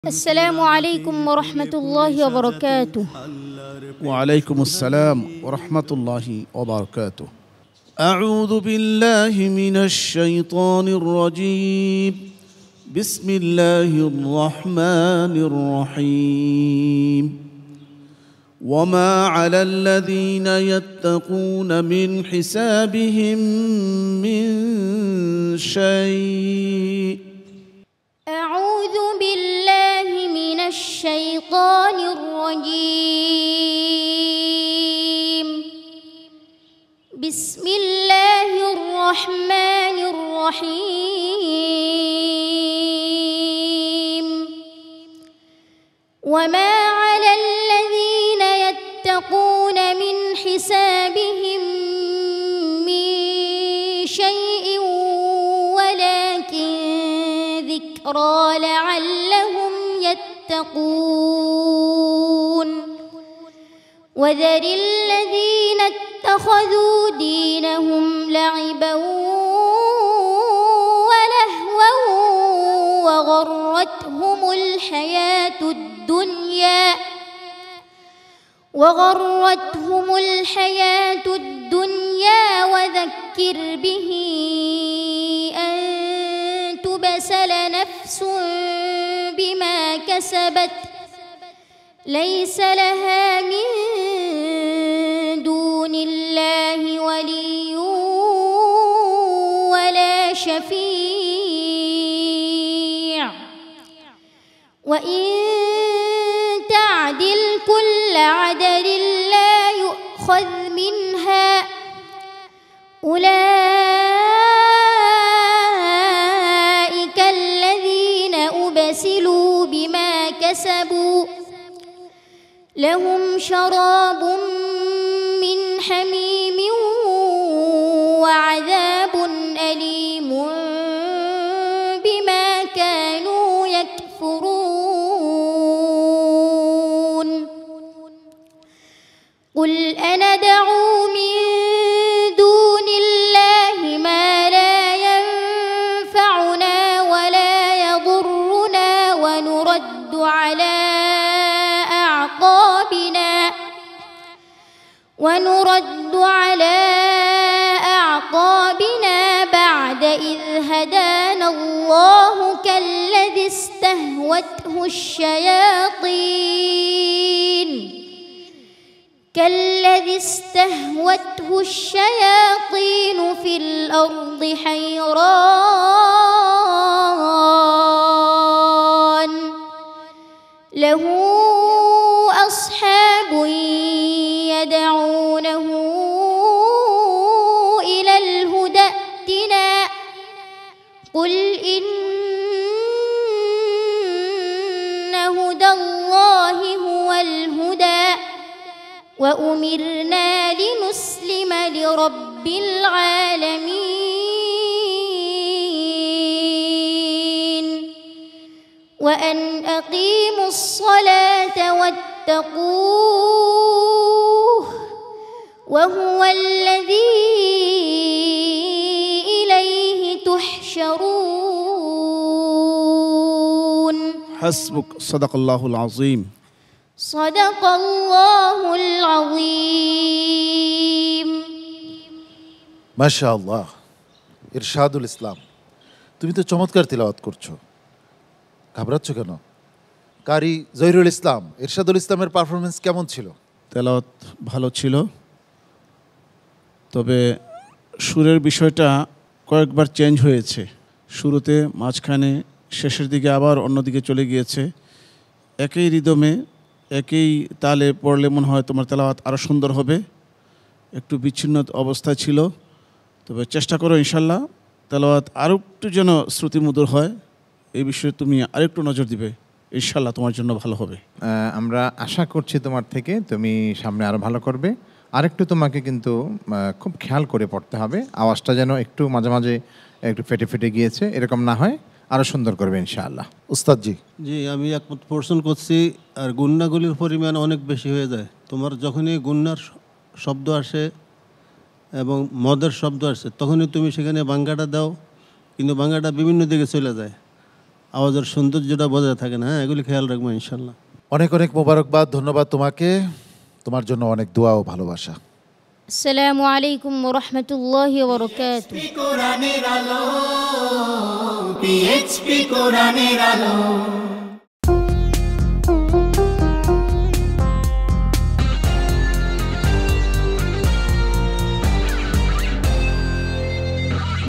السلام عليكم ورحمة الله وبركاته. وعليكم السلام ورحمة الله وبركاته. أعوذ بالله من الشيطان الرجيم. بسم الله الرحمن الرحيم. وما على الذين يتقون من حسابهم من شيء. أعوذ بالله من الشيطان الرجيم. بسم الله الرحمن الرحيم. وما على الذين يتقون من حسابهم من شيء ولكن ذكرى لعلهم يتقون. وذر الذين اتخذوا دينهم لعبا ولهوا وغرتهم الحياة الدنيا وذكر به أن تبسل نفس بما كسبت ليس لها من دون الله ولي ولا شفيع وإن تعدل كل عدل لا يؤخذ منها أولئك الذين أبسلوا بما كسبوا لهم شراب من حميم وعذاب أليم بما كانوا يكفرون. قل أندعو من دون الله ما لا ينفعنا ولا يضرنا ونرد على أعقابنا بعد إذ هدانا الله كالذي استهوته الشياطين في الأرض حيران له أصحاب يدعونه إلى الهدى ائتنا قل إن هدى الله هو الهدى وأمرنا لنسلم لرب العالمين وأن أقيموا الصلاة واتقوه وهو الذي إليه تحشرون. حسبك. صدق الله العظيم. صدق الله العظيم. মাশাআল্লাহ। ইরশাদুল ইসলাম, তুমি তো চমৎকার তিলাওয়াত করছো, ঘাবড়াচ্ছ কেন? কারি জহিরুল ইসলাম, ইরশাদুল ইসলামের পারফরমেন্স কেমন ছিল? তেলাওয়াত ভালো ছিল, তবে সুরের বিষয়টা কয়েকবার চেঞ্জ হয়েছে। শুরুতে, মাঝখানে, শেষের দিকে আবার অন্যদিকে চলে গিয়েছে। একই রিদমে একই তালে পড়লে মনে হয় তোমার তেলাওয়াত আরও সুন্দর হবে। একটু বিচ্ছিন্ন অবস্থায় ছিল, তবে চেষ্টা করো ইনশাল্লাহ তেলাওয়াত আরও একটু যেন শ্রুতিমধুর হয়। এই বিষয়ে তুমি আরেকটু নজর দিবে, ইনশাল্লাহ তোমার জন্য ভালো হবে। আমরা আশা করছি তোমার থেকে তুমি সামনে আরও ভালো করবে। আরেকটু তোমাকে কিন্তু খুব খেয়াল করে পড়তে হবে, আওয়াজটা যেন একটু মাঝে মাঝে একটু ফেটে ফেটে গিয়েছে, এরকম না হয়, আরও সুন্দর করবে ইনশাআল্লাহ। উস্তাদজি। জি, আমি একমত পোর্শন করছি। আর গুন্নাগুলির পরিমাণ অনেক বেশি হয়ে যায়। তোমার যখনই গুন্নার শব্দ আসে এবং মদের শব্দ আসে, তখনই তুমি সেখানে বাঙ্গাটা দাও, কিন্তু বাঙ্গাটা বিভিন্ন দিকে চলে যায়। আওয়াজের সৌন্দর্যটা বজায় থাকে না। হ্যাঁ, এগুলি খেয়াল রাখবো ইনশাল্লাহ। অনেক অনেক মোবারকবাদ, ধন্যবাদ তোমাকে। তোমার জন্য অনেক দোয়া ও ভালোবাসা। আসসালামু আলাইকুম ওয়া রাহমাতুল্লাহি ওয়া বারাকাতুহু। কোরআনের আলো, PHP কোরআনের আলো।